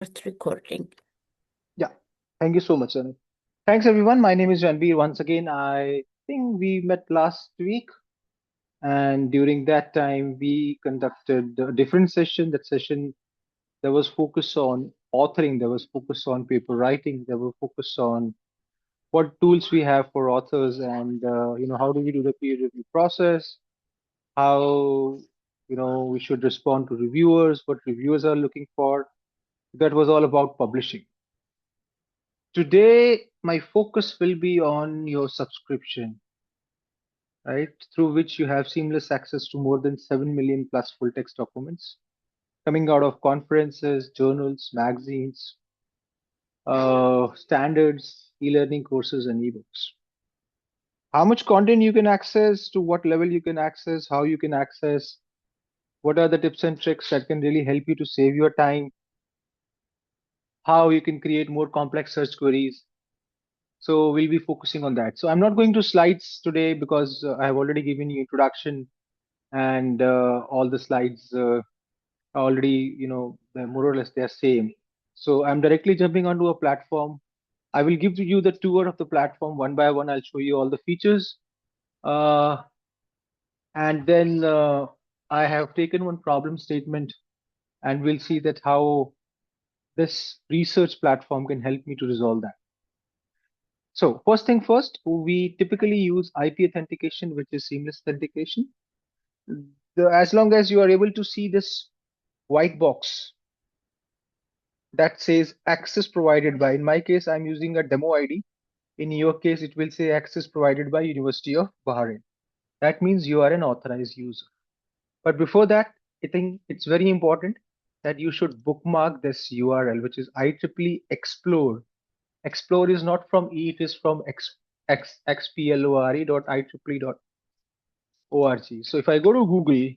Start recording. Yeah, thank you so much, Anil. Thanks, everyone. My name is Ranbir. Once again, I think we met last week, and during that time, we conducted a different session. That session there was focus on authoring, there was focus on paper writing, there was focus on what tools we have for authors, and how do we do the peer review process, how we should respond to reviewers, what reviewers are looking for. That was all about publishing. Today, my focus will be on your subscription, right? Through which you have seamless access to more than 7 million plus full text documents coming out of conferences, journals, magazines, standards, e learning courses, and ebooks. How much content you can access, to what level you can access, how you can access, what are the tips and tricks that can really help you to save your time, how you can create more complex search queries. So we'll be focusing on that. So I'm not going to slides today because I have already given you introduction and all the slides are already, they're more or less they're same. So I'm directly jumping onto a platform. I will give you the tour of the platform one by one. I'll show you all the features. Uh, and then I have taken one problem statement and we'll see that how this research platform can help me to resolve that. So first thing first, we typically use IP authentication, which is seamless authentication. As long as you are able to see this white box that says access provided by, in my case, I'm using a demo ID. In your case, it will say access provided by University of Bahrain. That means you are an authorized user. But before that, I think it's very important that you should bookmark this URL, which is IEEE Xplore. Xplore is not from E, it is from xplore.ieee.org. So if I go to Google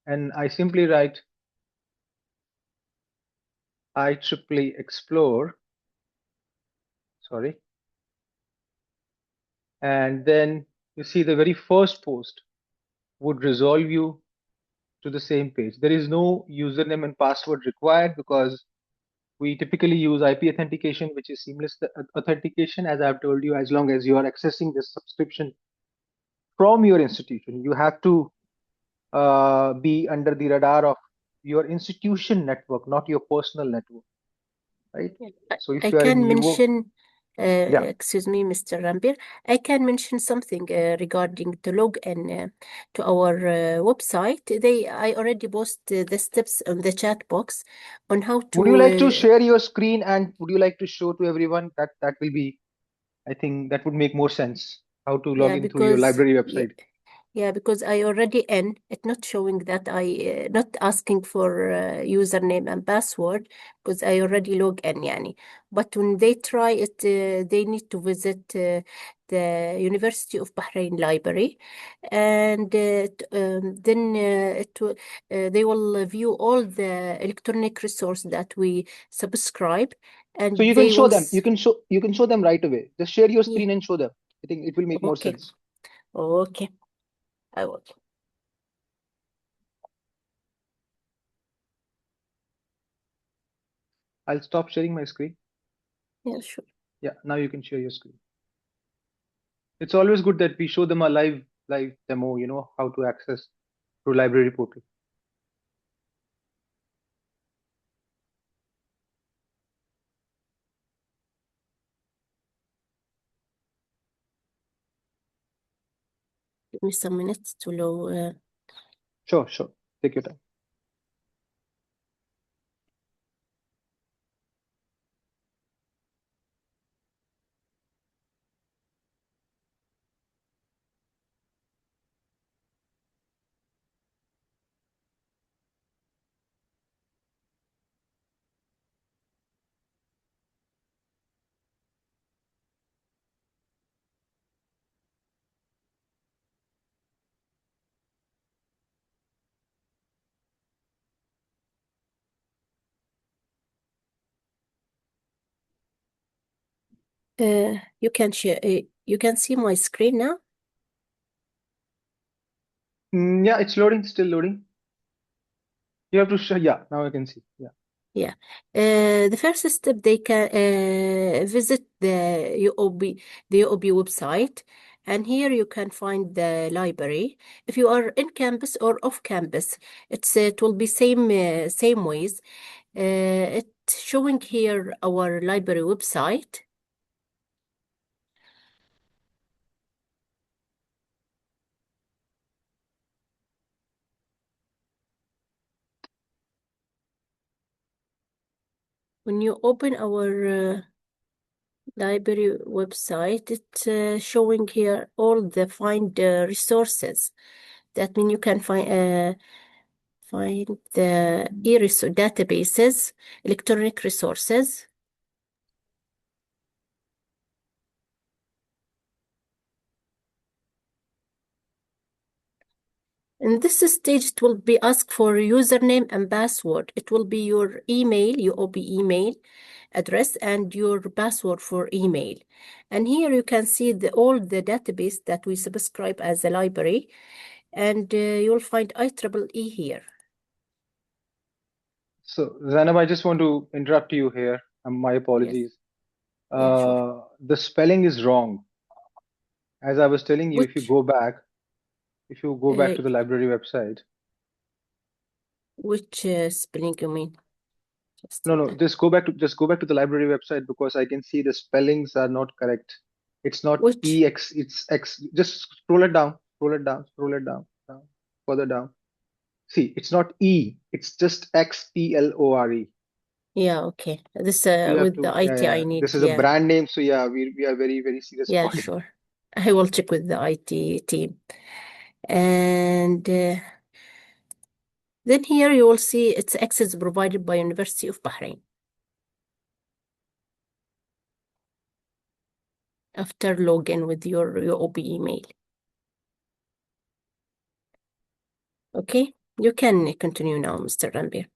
and I simply write IEEE Explore, sorry, and then you see the very first post would resolve you to the same page. There is no username and password required because we typically use IP authentication, which is seamless authentication. As I've told you, as long as you are accessing this subscription from your institution, you have to be under the radar of your institution network, not your personal network, right? Yeah. So if I you are in can Europe, mention, yeah. excuse me, Mr. Rambir, I can mention something regarding to log in to our website. I already post the steps on the chat box on how Would you to, like to share your screen and would you like to show to everyone that will be, I think that would make more sense, how to log yeah, into your because library yeah, website. yeah, because I already in. It's not showing that not asking for username and password because I already log in, yani. But when they try it, they need to visit the University of Bahrain library, and then they will view all the electronic resource that we subscribe, So and you can they show will. them. You can show them right away. Just share your Yeah, screen and show them. I think it will make more okay, sense. okay, I will. I'll stop sharing my screen. Yeah, sure. Yeah, now you can share your screen. It's always good that we show them a live demo, how to access through library portal. Give me some minutes to load. Sure, sure. Take your time. You can share. You can see my screen now. Yeah, it's loading, still loading. You have to show, yeah, now I can see. Yeah. Yeah. The first step, they can visit the UOB website, and here you can find the library. If you are in campus or off campus, it will be same ways. It's showing here our library website. When you open our library website, it's showing here all the find resources. That means you can find the databases, electronic resources. In this stage, it will be asked for username and password. It will be your email, UOB email address, and your password for email. And here you can see all the database that we subscribe as a library, and you'll find IEEE here. So, Zainab, I just want to interrupt you here. My Yes, apologies. yeah, sure. The spelling is wrong. As I was telling you, Which if you go back uh, to the library website, which spelling you mean? Just no, hold no, on. just go back to the library website because I can see the spellings are not correct. It's not Which? EX, it's X. Just scroll it down, scroll it down, scroll it down, down, further down. See, it's not E, it's just XPLORE. Yeah, okay. This So you have with the to, yeah, IT yeah. I need. This is a Yeah, brand name, so yeah, we are very, very serious yeah, about it. sure. I will check with the IT team. And then here you will see it's access provided by University of Bahrain after login with your OB email. Okay, you can continue now, Mr. Ranbir.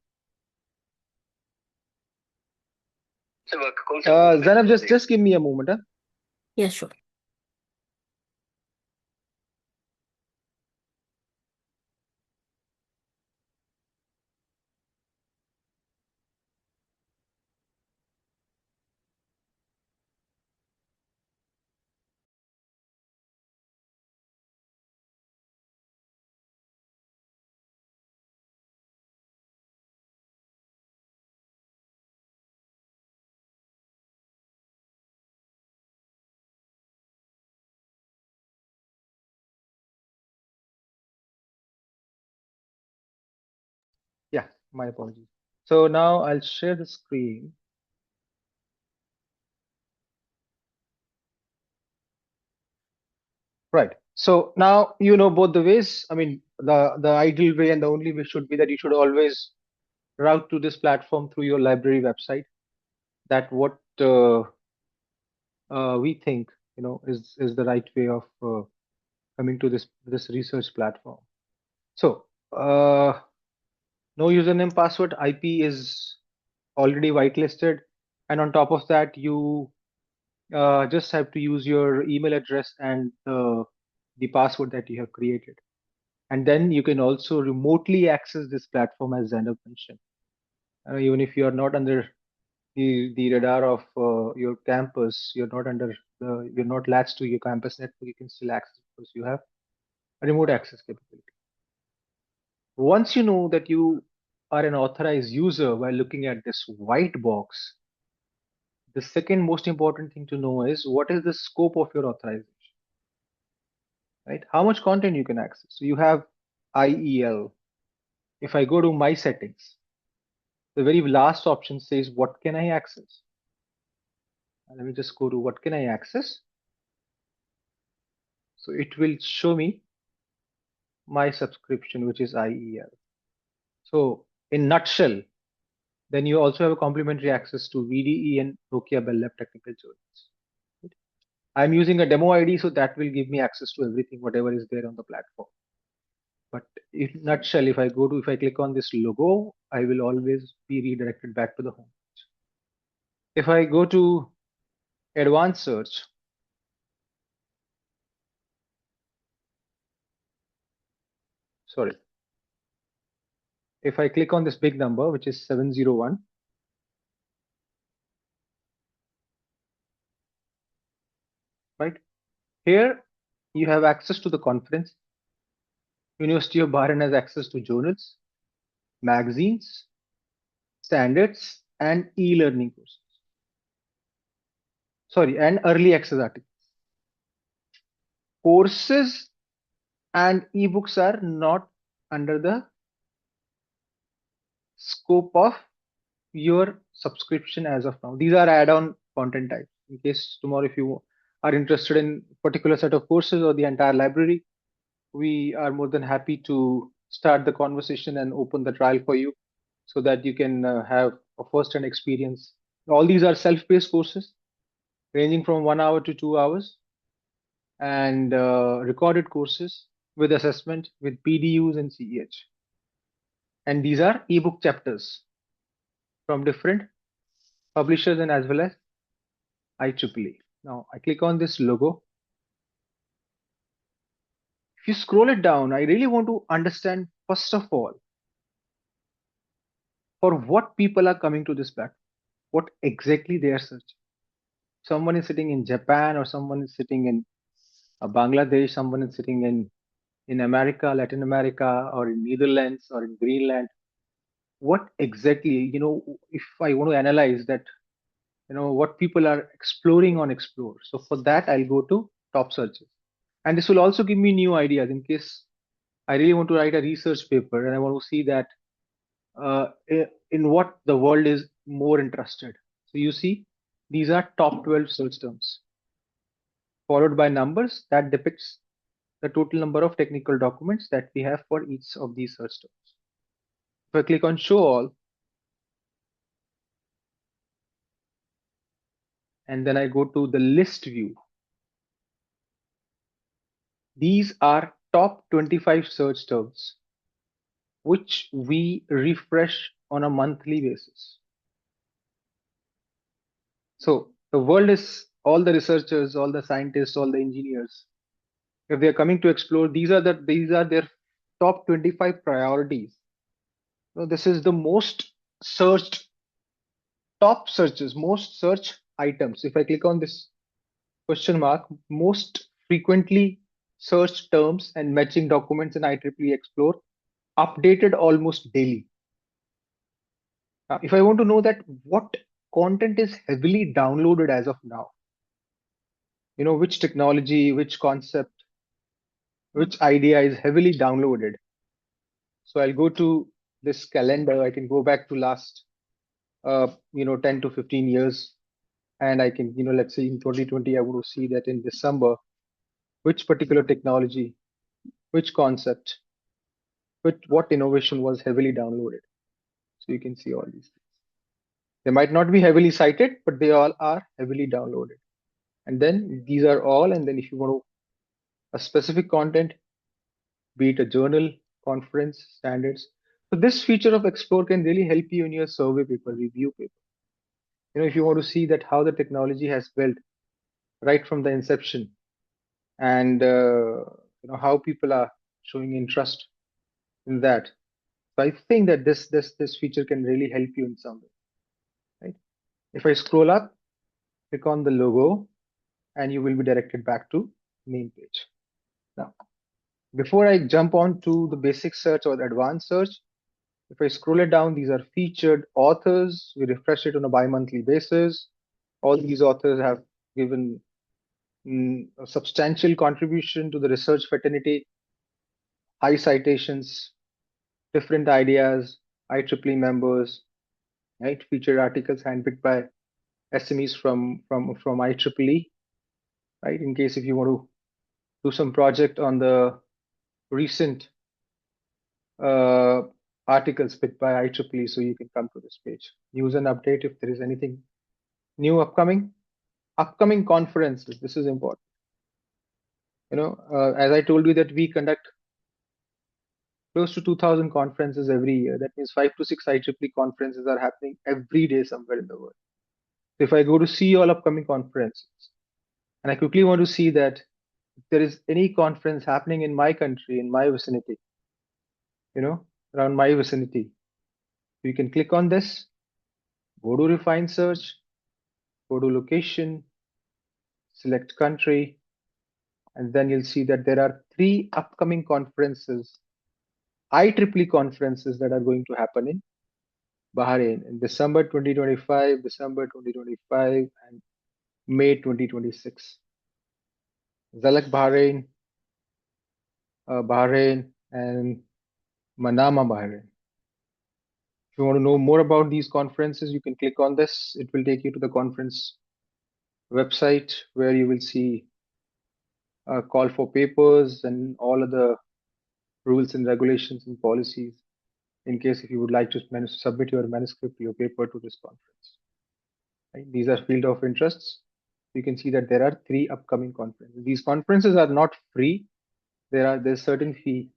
Zainab, just give me a moment. Huh? Yeah, sure. Yeah, my apologies. So now I'll share the screen. Right. So now you know both the ways. I mean, the ideal way and the only way should be that you should always route to this platform through your library website. That what we think is the right way of coming to this research platform. So no username password IP is already whitelisted, and on top of that, you just have to use your email address and the password that you have created. And then you can also remotely access this platform as Zainab mentioned. Even if you are not under the radar of your campus, you're not latched to your campus network, you can still access because you have a remote access capability. Once you know that you are an authorized user while looking at this white box, the second most important thing to know is what is the scope of your authorization, right? How much content you can access. So you have IEL. If I go to my settings, the very last option says, what can I access? And let me just go to what can I access? So it will show me my subscription, which is IEL. So in nutshell, then you also have a complimentary access to VDE and Nokia Bell Lab technical journals. I'm using a demo ID, so that will give me access to everything, whatever is there on the platform. But in nutshell, if I click on this logo, I will always be redirected back to the home. If I go to advanced search, sorry, if I click on this big number, which is 701, right? Here you have access to the conference. University of Bahrain has access to journals, magazines, standards, and e-learning courses. Sorry, and early access articles. Courses and ebooks are not under the scope of your subscription as of now. These are add-on content types. In case tomorrow, if you are interested in particular set of courses or the entire library, we are more than happy to start the conversation and open the trial for you so that you can have a first-hand experience. All these are self-paced courses ranging from 1 hour to 2 hours, and recorded courses with assessment with PDUs and CEH. And these are ebook chapters from different publishers and as well as IEEE. Now I click on this logo. If you scroll it down, I really want to understand first of all for what people are coming to this platform, what exactly they are searching. Someone is sitting in Japan, or someone is sitting in Bangladesh, someone is sitting in America, Latin America, or in Netherlands, or in Greenland. What exactly, if I want to analyze that, what people are exploring on Explore. So for that, I'll go to top searches. And this will also give me new ideas in case I really want to write a research paper and I want to see that in what the world is more interested. So you see, these are top 12 search terms, followed by numbers that depicts the total number of technical documents that we have for each of these search terms. If I click on show all, and then I go to the list view, these are top 25 search terms which we refresh on a monthly basis. So the world is all the researchers, all the scientists, all the engineers. If they are coming to explore, these are their top 25 priorities. So this is the most searched top searches, most search items. If I click on this question mark, most frequently searched terms and matching documents in IEEE Explore, updated almost daily. If I want to know that what content is heavily downloaded as of now, which technology, which concept, which idea is heavily downloaded. So I'll go to this calendar. I can go back to last, 10 to 15 years. And I can, let's say in 2020, I want to see that in December, which particular technology, which concept, what innovation was heavily downloaded. So you can see all these things. They might not be heavily cited, but they all are heavily downloaded. And then these are all. And then if you want to a specific content, be it a journal, conference, standards. So this feature of Explore can really help you in your survey paper, review paper. If you want to see that how the technology has built right from the inception, and how people are showing interest in that. So I think that this feature can really help you in some way, right? If I scroll up, click on the logo, and you will be directed back to main page. Now, before I jump on to the basic search or the advanced search, if I scroll it down, these are featured authors. We refresh it on a bi-monthly basis. All these authors have given a substantial contribution to the research fraternity, high citations, different ideas, IEEE members, right? Featured articles handpicked by SMEs from IEEE, right? In case if you want to do some project on the recent uh, articles picked by IEEE, so you can come to this page. News and update if there is anything new upcoming conferences. This is important. As I told you that we conduct close to 2,000 conferences every year. That means 5 to 6 IEEE conferences are happening every day somewhere in the world. So if I go to see all upcoming conferences, and I quickly want to see that if there is any conference happening in my country, in my vicinity, around my vicinity, you can click on this, go to refine search, go to location, select country, and then you'll see that there are three upcoming conferences, IEEE conferences that are going to happen in Bahrain in December 2025, December 2025, and May 2026. Zalak Bahrain, Bahrain, and Manama Bahrain. If you want to know more about these conferences, you can click on this. It will take you to the conference website where you will see a call for papers and all of the rules and regulations and policies in case if you would like to submit your manuscript, your paper to this conference. Right? These are field of interests. You can see that there are three upcoming conferences. These conferences are not free. There's certain fee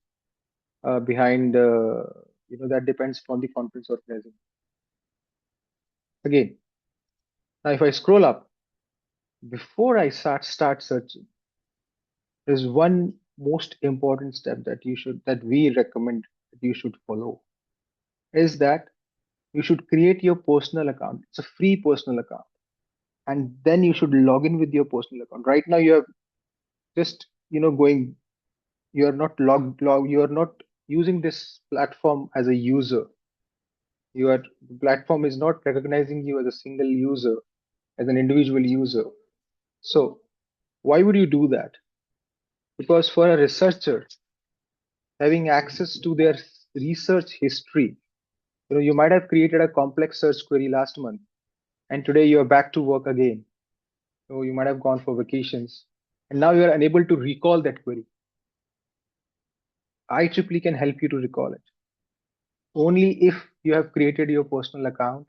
behind that depends on the conference organizing. Again, now if I scroll up, before I start searching, there's one most important step that we recommend that you should follow is that you should create your personal account. It's a free personal account. And then you should log in with your personal account. Right now you are just going, you are not you are not using this platform as a user. The platform is not recognizing you as a single user, as an individual user. So why would you do that? Because for a researcher, having access to their research history, you might have created a complex search query last month, and today you are back to work again. So you might have gone for vacations, and now you are unable to recall that query. IEEE can help you to recall it only if you have created your personal account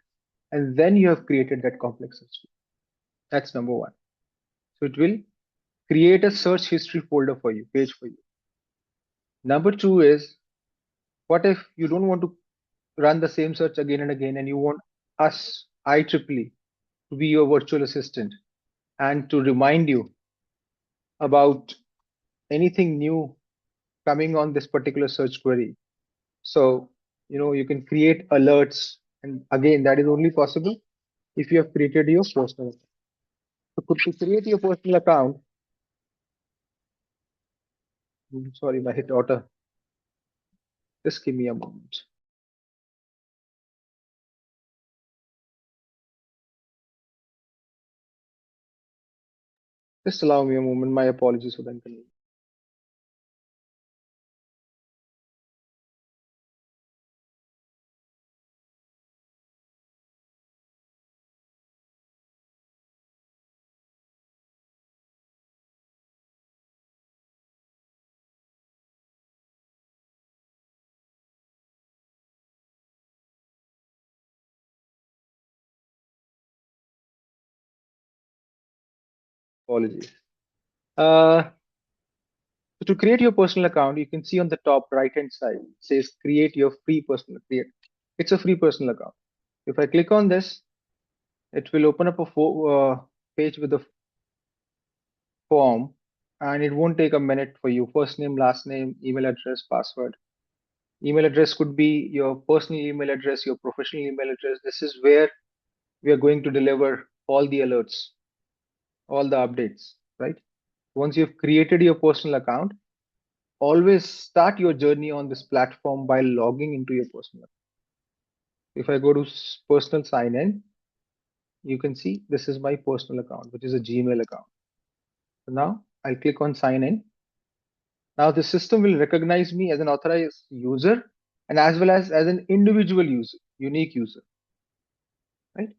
and then you have created that complex search query. That's number one. So it will create a search history folder for you, page for you. Number two is, what if you don't want to run the same search again and again and you want us, IEEE, to be your virtual assistant and to remind you about anything new coming on this particular search query. So, you can create alerts. And again, that is only possible if you have created your personal account. So to create your personal account, sorry, my hit daughter, just give me a moment. Just allow me a moment. My apologies for the inconvenience. Apologies. Uh, so to create your personal account, you can see on the top right hand side, it says create your free personal create. It's a free personal account. If I click on this, it will open up a page with a form, and it won't take a minute for you. First name, last name, email address, password. Email address could be your personal email address, your professional email address. This is where we are going to deliver all the alerts, all the updates, right? Once you've created your personal account, always start your journey on this platform by logging into your personal account. If I go to personal sign in, you can see this is my personal account, which is a Gmail account. So now I'll click on sign in. Now the system will recognize me as an authorized user and as well as an individual user, unique user, right?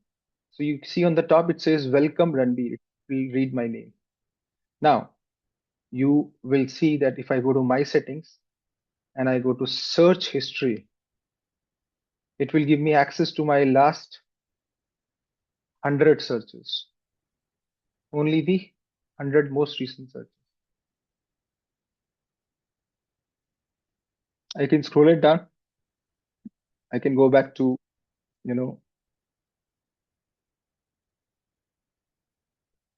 So you see on the top, it says welcome Ranbir. It will read my name. Now you will see that if I go to my settings and I go to search history, it will give me access to my last 100 searches, only the 100 most recent searches. I can scroll it down. I can go back to,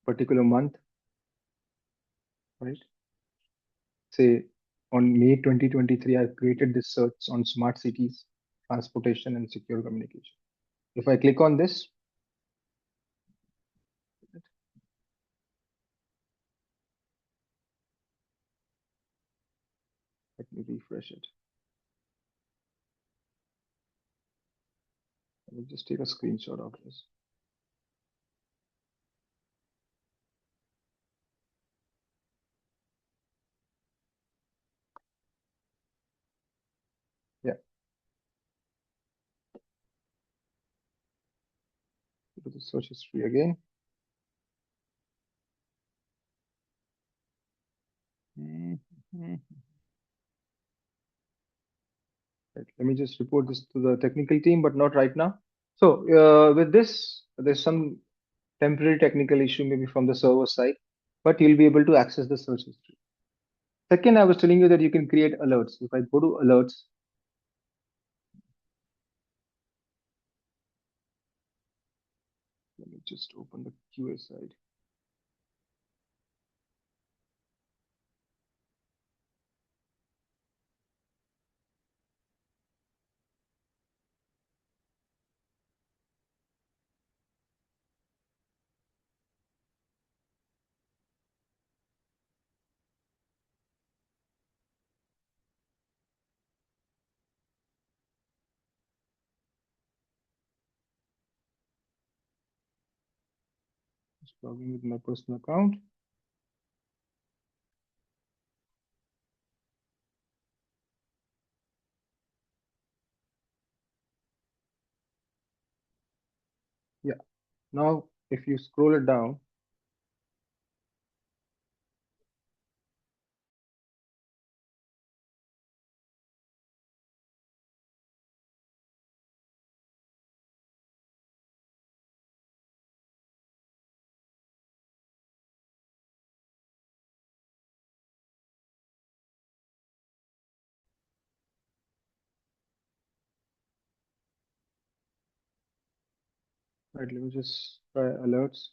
particular month, right? Say on May 2023, I've created this search on smart cities, transportation, and secure communication. If I click on this, Let me refresh it. Let me just take a screenshot of this. Yeah, go to the search history again. Mhm. Right, let me just report this to the technical team, but not right now. So with this, there's some temporary technical issue maybe from the server side, but you'll be able to access the search history. Second, I was telling you that you can create alerts. If I go to alerts, let me just open the QA side. Just logging with my personal account. Yeah. Now, if you scroll it down, right, let me just try alerts.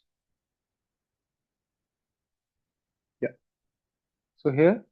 Yeah. So here